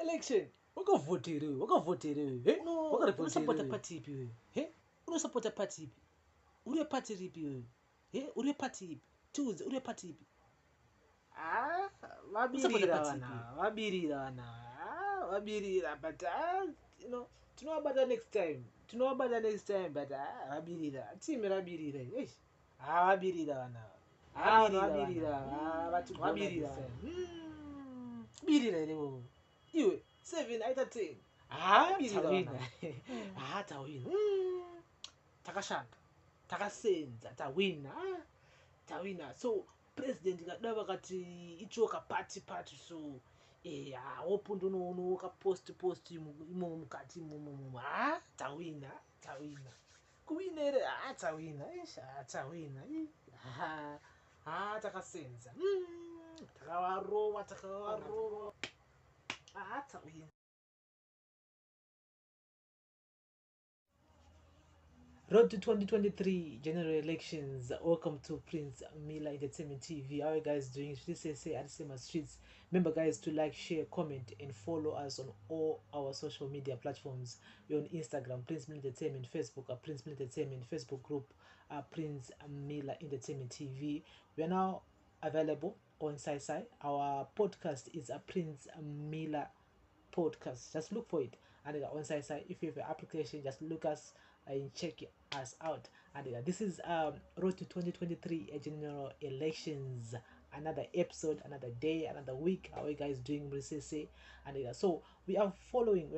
election wakavhoteri No, unosapota party ipi wewe? Unosapota party ipi? Uri party ripi wewe? Uri party ipi? Choose uri party ipi? vabirira but you know tinovabata next time but vabirira timi rabirira vabirira vana birira irevo iwe 7 aita 10 tawina takashanda takasenza tawina so president kada vakati ichoka party so wopundonono kapost imomo mukati imomo tawina kuwina ere tawina takasenza takavarowa tawina. Road to 2023 general elections. Welcome to Prince Miller Entertainment TV. How are you guys doing? Please say at the same streets. Remember, guys, to like, share, comment, and follow us on all our social media platforms. We're on Instagram, Prince Miller Entertainment, Facebook, Prince Miller Entertainment, Facebook group, Prince Miller Entertainment TV. We are now available on Sci. Our podcast is a Prince Miller podcast. Just look for it. And on Sci, if you have an application, just look us and check us out. And this is Road to 2023 general elections. Another episode, another day, another week. How are you guys doing? And so we are following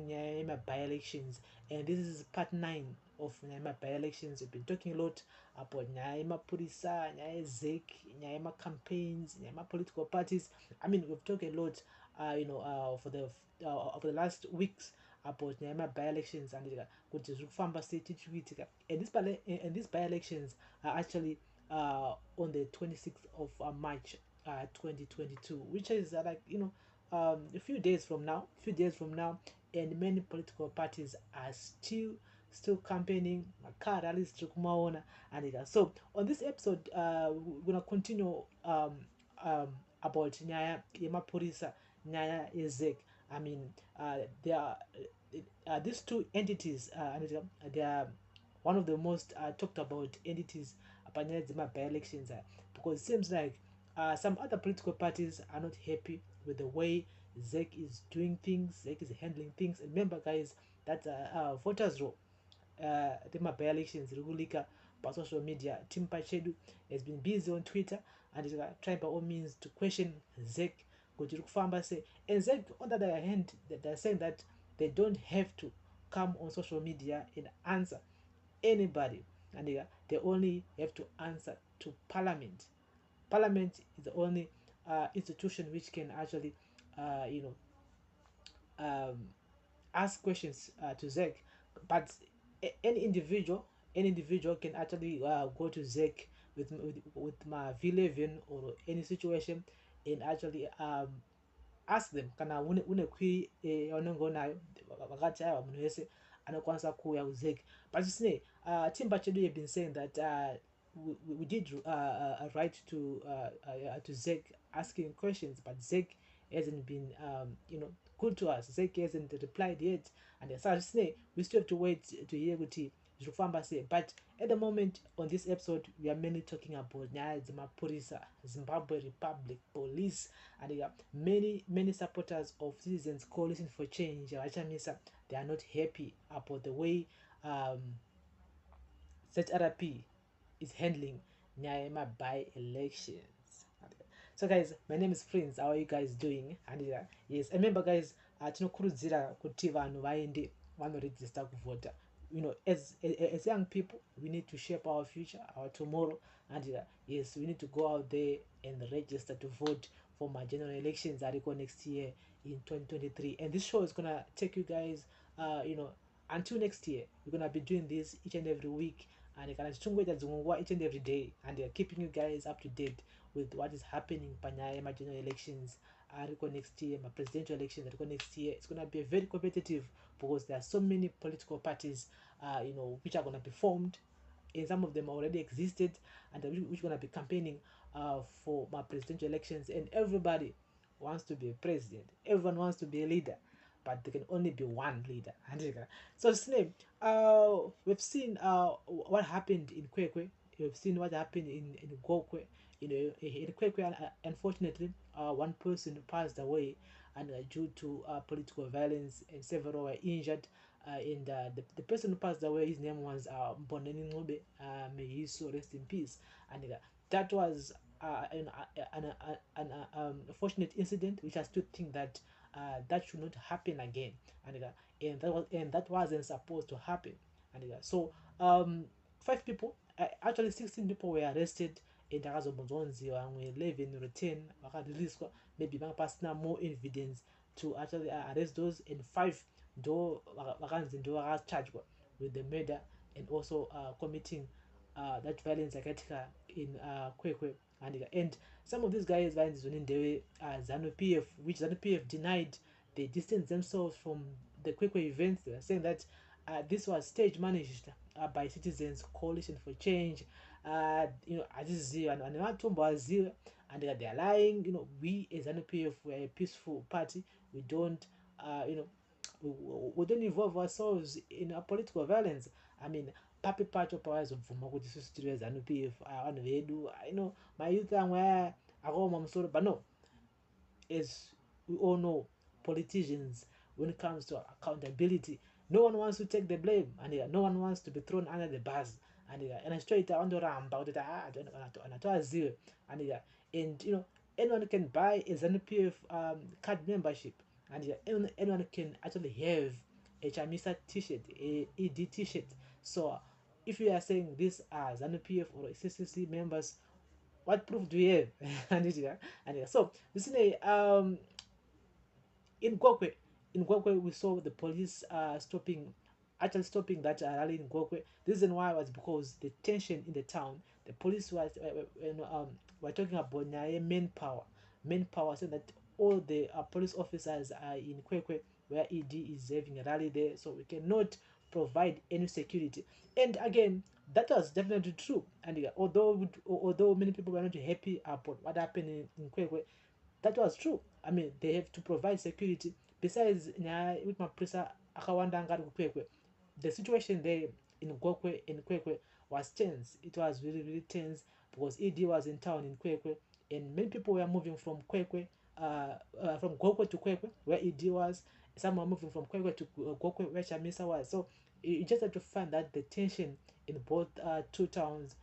Nyama by-elections, and this is part 9 of Nyama by-elections. We've been talking a lot about Nyama Purisa, Nyama Zek, Nyama campaigns, Nyama political parties. I mean, we've talked a lot for the last weeks about Nyama by-elections and kuti zvekufamba sei tichiitika, and these by-elections are actually on the 26th of March 2022, which is a few days from now, and many political parties are still campaigning, car rallies and so on this episode we're gonna continue about Nyaya Yemapurisa, Nyaya Ezek. I mean, there are these two entities, they are one of the most talked about entities by elections, because it seems like some other political parties are not happy with the way Zek is doing things, Zek is handling things. And remember, guys, that voters roll, the by-elections regulika by social media. Tim Pachedu has been busy on Twitter and is trying by all means to question Zek. And Zek, on the other hand, they're saying that they don't have to come on social media and answer anybody, and they only have to answer to Parliament. Parliament is the only institution which can actually ask questions to Zek. But any individual can actually go to Zek with my V11 or any situation and actually ask them kana une query yaunenge nayo vakati aiwa munhu wese anokwanisa kuuya kuZek. But you see, Tim Pachedu have been saying that we did a right to Zek asking questions, but Zek hasn't been good to us. Zek hasn't replied yet, and so we still have to wait to hear what he say. But at the moment on this episode, we are mainly talking about Purisa, Zimbabwe Republic Police, and many supporters of Citizens Coalition for Change, they are not happy about the way ZRP is handling Nyama by-elections. So guys, my name is Prince. How are you guys doing? And yes, remember guys, tinokurudzira kuti vanhu vaende vanoregister kuvhota. As young people, we need to shape our future, our tomorrow, and yes, we need to go out there and register to vote for my general elections that go next year in 2023. And this show is gonna take you guys until next year. We're gonna be doing this each and every week, and each and every day, and they're keeping you guys up to date with what is happening in my general elections next year, my presidential elections next year. It's gonna be very competitive because there are so many political parties which are gonna be formed, and some of them already existed, and which are gonna be campaigning for my presidential elections. And everybody wants to be a president, everyone wants to be a leader, but there can only be one leader. So Snake, we've seen what happened in Kwekwe, we've seen what happened in Gokwe. You know, in Kwekwe, unfortunately, one person passed away, and due to political violence, and several were injured. And the person who passed away, his name was Mboneni Ngube. May his soul rest in peace. And that was an unfortunate incident, which I still think that that should not happen again. And that wasn't supposed to happen. And so five people, actually 16 people were arrested. Ndakazobonzonzi vamwe 11 or 10 vakareleaswa, maybe vanga more evidence to actually arrest those, and 5 ndo vakanzi ndo vakacharged with the murder and also committing that violence yakatika in Kwekwe. And some of these guys vanzi zonendewe ZANU PF, which ZANU PF denied. They distanced themselves from the Kwekwe events. They were saying that this was stage managed by Citizens Coalition for Change. You know, aziziwe and nematombo aziwe, and they are lying. You know, we as ZANU PF, we're a peaceful party. We don't you know, we don't involve ourselves in political violence. I mean, papi pacho pawazobvuma kuti isusu tiri veZANU PF vanhu vedu, you know, my youth amwe akaoma musoro, but no, as we all know, politicians, when it comes to accountability, no one wants to take the blame, and no one wants to be thrown under the bus. And straight andoramba kuti anatoaziwe. And you know, anyone can buy a ZANU PF card membership, and anyone can actually have a Chamisa t-shirt, a ED t-shirt. So if you are saying these are ZANU PF or CCC members, what proof do you have? So this is in Gokwe. In Gokwe, we saw the police actually stopping that rally in Gokwe. The reason why was because the tension in the town. The police was were talking about manpower, saying that all the police officers are in Kwekwe, where ED is having a rally there, so we cannot provide any security. And again, that was definitely true. And although many people were not happy about what happened in Kwekwe, that was true. I mean, they have to provide security. Besides, with my prisa akawanda ngari kukwekwe, the situation there in Kwekwe was tense. It was really, really tense because ED was in town in Kwekwe, and many people were moving from Kwekwe, from Gokwe to Kwekwe, where ED was. Some were moving from Kwekwe to Gokwe, where Chamisa was. So you just have to find that the tension in both two towns,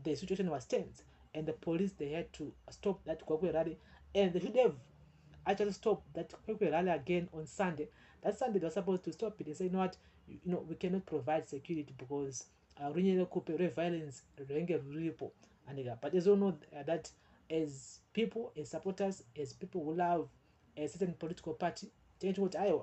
the situation was tense, and the police, they had to stop that Kwekwe rally, and they should have actually stopped that Kwekwe rally again on Sunday. That Sunday they were supposed to stop it. They say, you know what, we cannot provide security because runyele kupe violence renge ruripo. But as you know that as people, as supporters, as people who love a certain political party, change what I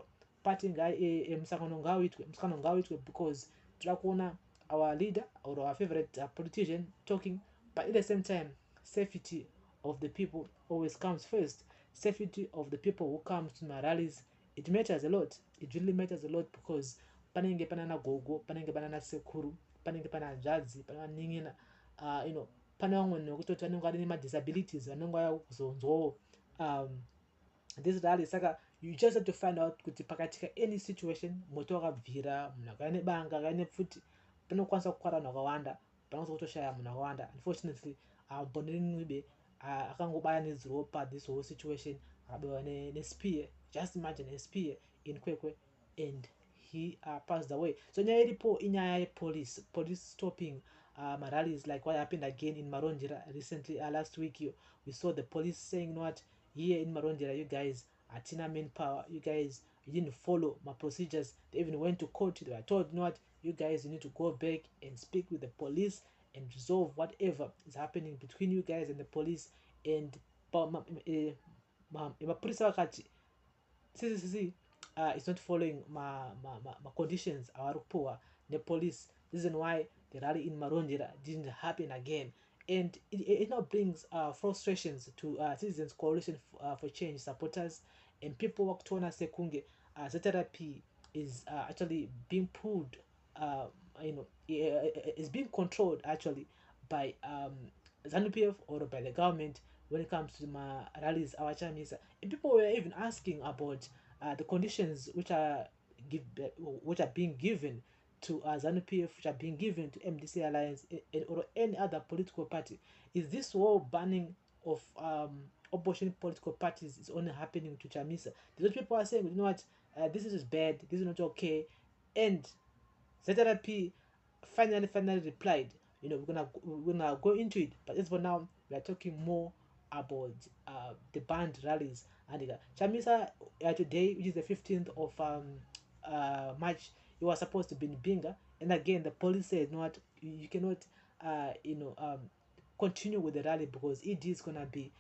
party ngai msakano ngawitwe because tunakuona our leader or our favorite politician talking, but at the same time, safety of the people always comes first. Safety of the people who comes to my rallies, it matters a lot. It really matters a lot because panenge panana gogo, panenge panana sekuru, panenge panana jadzi, panana ningina, you know, pananga nokutoti vanenge vari nemadisabilities vanenge vaya kuzonzwawo this rally. Saka you just have to find out kuti pakatika any situation, moto wakabvira, munhu akauya nebanga, akauya nepfuti, panokwanisa kukwara vanhu vakawanda, panokwanisa kutoshaya munhu akawanda. Unfortunately, Mboneni Ncube akangobaya nedziropa this whole situation, akabewa nespear. Just imagine a spear in Kwekwe, and he passed away. So nyaya iripo inyaya yepolice stopping rallies, like what happened again in Marondera recently. Last week we saw the police saying, you know what, here in Marondera, you guys are tina manpower, you guys, you didn't follow my procedures. They even went to court. They were told, you know what, you guys, you need to go back and speak with the police and resolve whatever is happening between you guys and the police. And mapurisa vakati CCC is not following my conditions avari kupuwa nepolice. Reason why the rally in Marondera didn't happen again. And it now brings frustrations to Citizens Coalition for Change supporters and people wakutoona sekunge ZRP is actually being pulled, is being controlled actually by ZANU PF or by the government, when it comes to my rallies, our Chamisa. And people were even asking about the conditions give, which are being given to ZANU PF, which are being given to MDC Alliance or any other political party. Is this whole banning of opposition political parties is only happening to Chamisa? Those people are saying, you know what, this is bad, this is not okay, and ZRP finally replied, we're gonna go into it, but as for now, we are talking more about the band rallies. And Chamisa today, which is the 15th of March, it was supposed to be in Binga, and again the police said, you know what, you cannot, continue with the rally because it is gonna be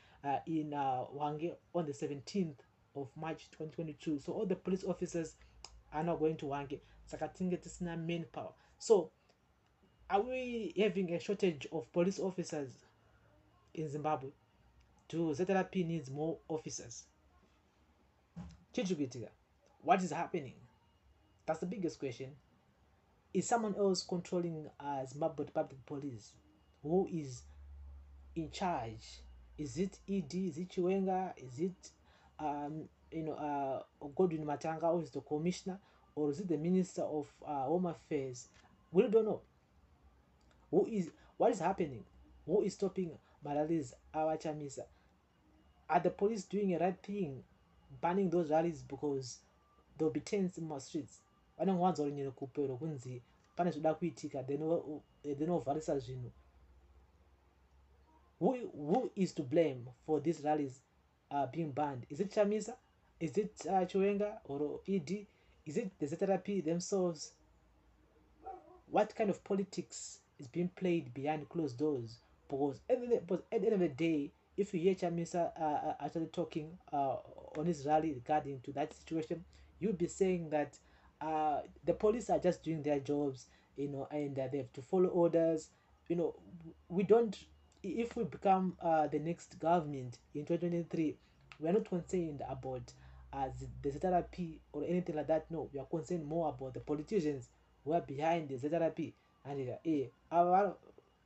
in Wange on the 17th of March 2022. So all the police officers are not going to Wange. Sakatinga Tisna main power. So are we having a shortage of police officers in Zimbabwe? Do ZRP needs more officers? Chichugitiga, what is happening? That's the biggest question. Is someone else controlling Zimbabwe Public Police? Who is in charge? Is it ED? Is it Chiwenga? Is it Godwin Matanga, who is the commissioner, or is it the Minister of Home Affairs? We don't know. What is happening? Who is stopping Malali's our Chamisa? Are the police doing a right thing, banning those rallies because there'll be tense in my streets? Vanongwanza uri nyere kupero kunzi pane zvoda kuitika denovharisa zvinhu. Who is to blame for these rallies being banned? Is it Chamisa? Is it Chiwenga or ED? Is it the ZRP themselves? What kind of politics is being played behind closed doors? Because at the end of the day, if you hear Chamisa actually talking on his rally regarding to that situation, you'll be saying that the police are just doing their jobs, and they have to follow orders. We don't. If we become the next government in 2023, we're not concerned about the ZRP or anything like that. No, we are concerned more about the politicians who are behind the ZRP. And ava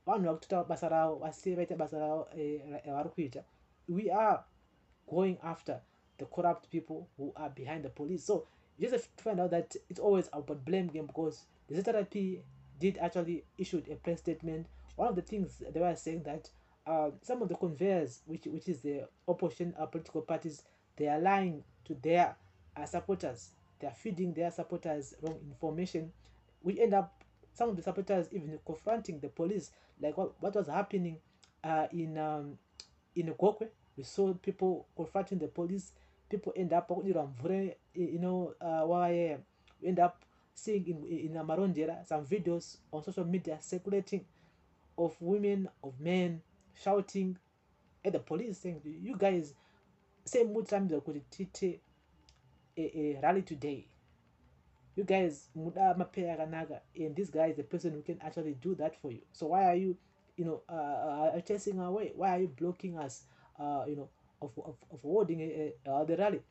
vanhu vari kutoita basa ravo vasiye vaita basa ravo vari kuita. We are going after the corrupt people who are behind the police. So you just have to find out that it's always about blame game, because the ZRP did actually issued a press statement. One of the things they were saying that some of the conveyors, which is the opposition political parties, they are lying to their supporters. They are feeding their supporters wrong information, which end up some of the supporters even confronting the police, like what was happening in Gokwe. We saw people confronting the police. People end up we end up seeing in Amarondera some videos on social media circulating of women, of men shouting at the police, saying, you guys, same mood time could tite a rally today. You guys muda mapea kanaga, and this guy is the person who can actually do that for you. So why are you chasing away? Why are you blocking us of holding the rally?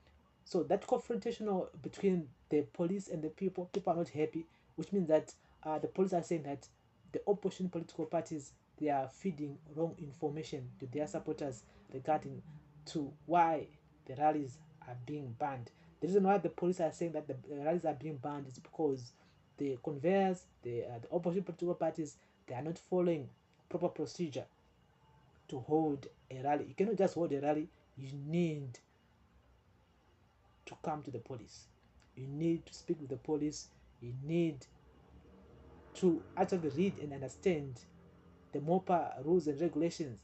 So that confrontation between the police and the people are not happy, which means that the police are saying that the opposition political parties, they are feeding wrong information to their supporters regarding to why the rallies are being banned. The reason why the police are saying that the rallies are being banned is because the conveyors, the opposition political parties, they are not following proper procedure to hold a rally. You cannot just hold a rally. You need to come to the police. You need to speak with the police. You need to actually read and understand the MOPA rules and regulations.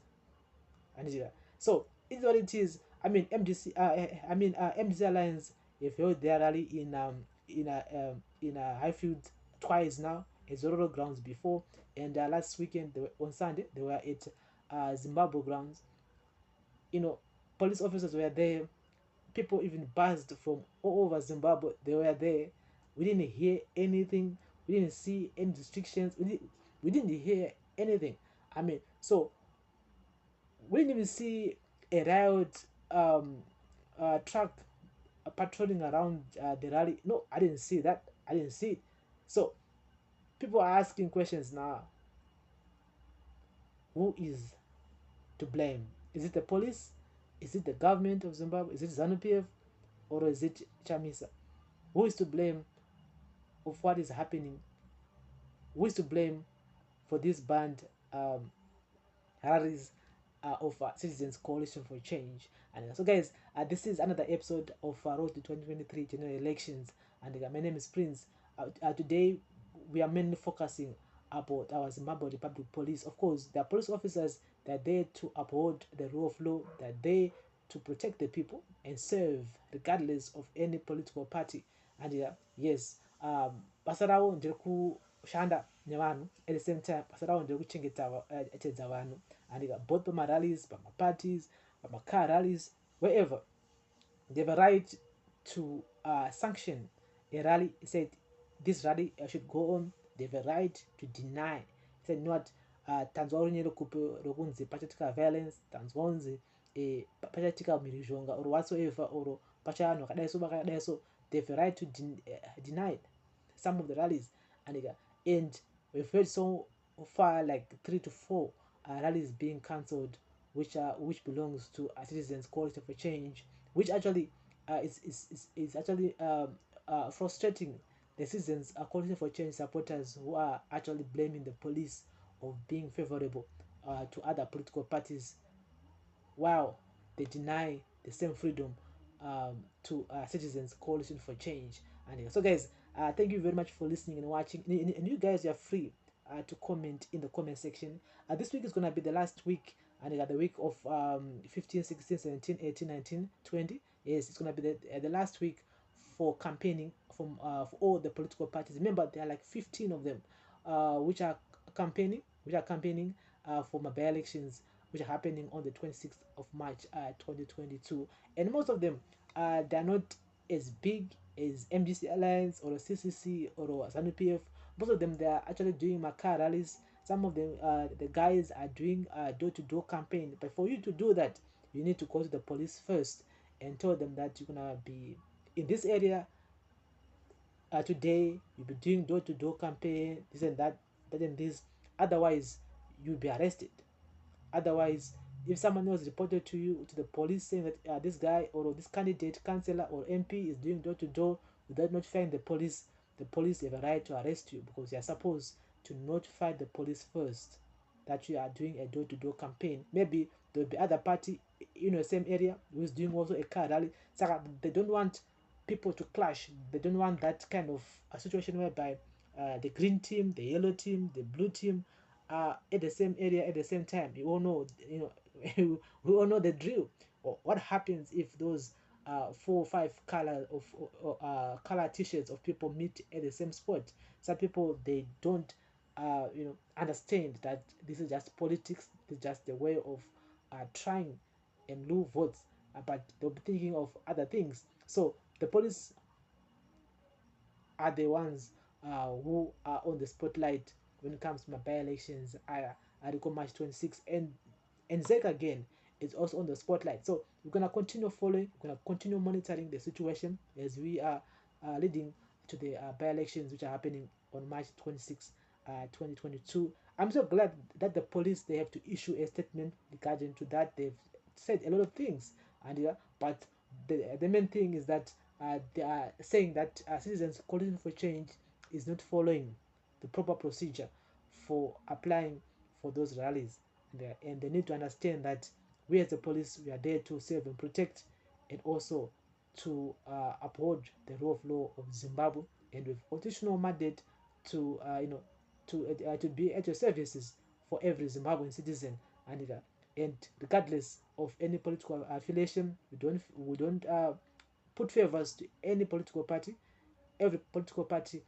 So it's what it is. I mean, MDC Alliance have held their rally in Highfield twice now, at Zororo grounds before, and last weekend on Sunday they were at Zimbabwe grounds. Police officers were there. People even buzzed from all over Zimbabwe. They were there. We didn't hear anything. We didn't see any restrictions. We didn't hear anything. So we didn't even see a riot truck patrolling around the rally. No, I didn't see that. I didn't see it. So people are asking questions now. Who is to blame? Is it the police? Is it the government of Zimbabwe? Is it ZANU-PF? Or is it Chamisa? Who is to blame of what is happening? Who is to blame for this banned rallies of Citizens Coalition for Change? And so, guys, this is another episode of Road to 2023 General Elections. And my name is Prince. Today, we are mainly focusing about our Zimbabwe Republic Police. Of course, they are police officers. They are there to uphold the rule of law. They are there to protect the people and serve regardless of any political party. And yes, basa ravo nderekushanda nevanhu, at the same time basa ravo nderekuchengetedza vanhu, and both pamarallies, pamaparties, pamacar rallies, wherever they have a right to sanction a rally. He said this rally should go on. They have a right to deny. He said, not tanzwa runyere rokunzi pachatika violence, tanzwa unzi pachatika mhirizhonga or whatsoever, or pachavanhu vakadai so vakadai so. They have a right to deny some of the rallies. And we've heard so far like 3 to 4 rallies being cancelled, which belongs to Citizens Coalition for Change, which actually is actually frustrating the Citizens Coalition for Change supporters, who are actually blaming the police of being favorable to other political parties, while they deny the same freedom to Citizens Coalition for Change. And so, guys, thank you very much for listening and watching. And you guys are free to comment in the comment section. This week is going to be the last week, and the week of 15, 16, 17, 18, 19, 20. Yes, it's going to be the last week for campaigning for all the political parties. Remember, there are like 15 of them which are campaigning for my by-elections, which are happening on the 26th of March 2022. And most of them, they're not as big as MDC Alliance or CCC or ZANU-PF. Most of them, they are actually doing macar rallies. Some of them, the guys are doing door-to-door campaign. But for you to do that, you need to go to the police first and tell them that you're gonna be in this area today. You'll be doing door-to-door campaign, this and that, that and this. Otherwise, you'll be arrested. Otherwise, if someone else reported to you, to the police, saying that this guy or this candidate, councillor or MP is doing door to door without notifying the police have a right to arrest you, because you are supposed to notify the police first that you are doing a door to door campaign. Maybe there will be other party in the same area who is doing also a car rally. So they don't want people to clash. They don't want that kind of a situation whereby the green team, the yellow team, the blue team at the same area at the same time. You all know, we all know the drill. Or what happens if those 4 or 5 color of color t-shirts of people meet at the same spot? Some people, they don't understand that this is just politics. It's just a way of trying and lose votes, but they'll be thinking of other things. So the police are the ones who are on the spotlight when it comes to my by-elections. I recall March 26, and ZEC again is also on the spotlight. So we're gonna continue following, we're gonna continue monitoring the situation as we are leading to the by-elections which are happening on March 26, 2022. I'm so glad that the police, they have to issue a statement regarding to that. They've said a lot of things, and but the main thing is that they are saying that Citizens Coalition for Change is not following the proper procedure for applying for those rallies. And they need to understand that we as the police, we are there to serve and protect, and also to uphold the rule of law of Zimbabwe, and with constitutional mandate to to be at your services for every Zimbabwean citizen. And regardless of any political affiliation, we don't put favors to any political party. Every political party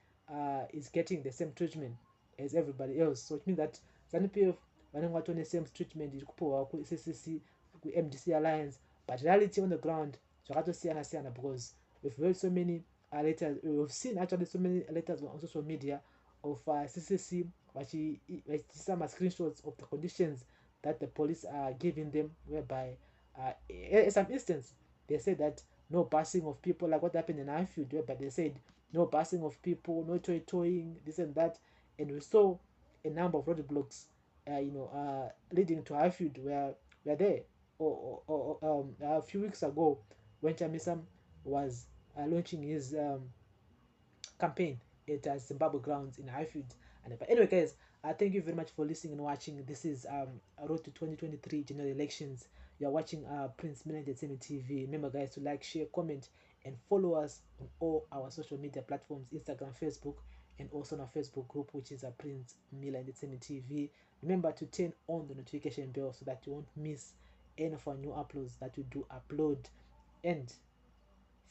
is getting the same treatment as everybody else. So it means that ZANU-PF vanenge vatone the same treatment iri kupiwa ku-CCC, ku-MDC Alliance, but reality on the ground zvakatosiyana siyana, because we've heard so many letters, we've seen actually so many letters on social media of CCC vachiisa screenshots of the conditions that the police are giving them, whereby in some instance they said that no busing of people, like what happened in Anfield, whereby they said no busing of people, no toying, this and that. And we saw a number of roadblocks leading to Anfield where we are there. a few weeks ago when Chamisam was launching his campaign at Zimbabwe grounds in Highfield. But anyway, guys, thank you very much for listening and watching. This is Road to 2023 General Elections. You are watching Prince Mila Entertainment TV. Remember, guys, to like, share, comment, and follow us on all our social media platforms: Instagram, Facebook, and also on our Facebook group, which is Prince Mila Entertainment TV. Remember to turn on the notification bell so that you won't miss any of our new uploads that we do upload. And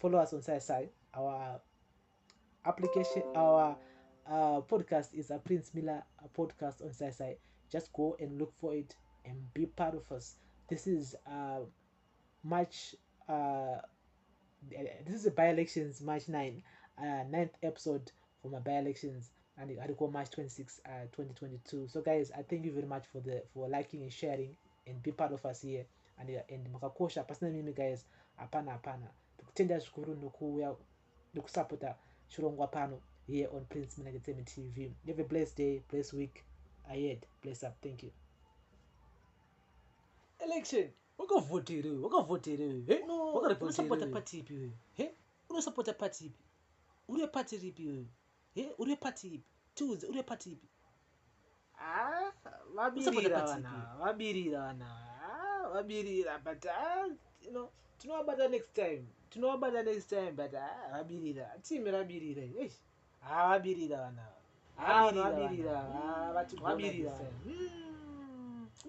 follow us on Side. Our application, our podcast is a Prince Miller podcast on Side. Just go and look for it and be part of us. This is March. This is a by-elections March 9, 9th episode for my by-elections, and I go March 26, 2022. So guys, I thank you very much for liking and sharing and be part of us here. And makakosha pasina mimi guys, hapana tikutenda zvikuru nokusapota chirongwa pano here on Prince Mina Entertainment TV. Have a blessed day, blessed week ahead. Bless up. Thank you. Election. Wakavhotera wewe. Unosapota party ipi wewe? Unosapota party ipi? Uri party ripi wewe? Uri party ipi? Tuze uri party ipi? Vabirira but you know, tinowabata next time but vabirira team rabirira vabirira vana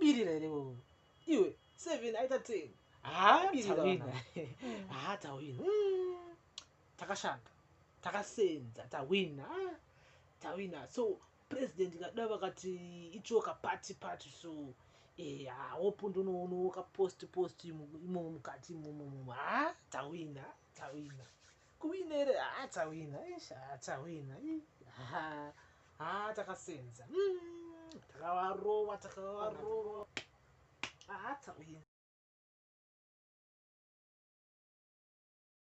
birira ere wewe iwe 7 aita 10 tawina takashanda takasenza tawina so president kada vakati ichoka party so wopo ndonoona wakapost imo mukati imomo tawina kuwina ere tawina takasenza takavarowa tawina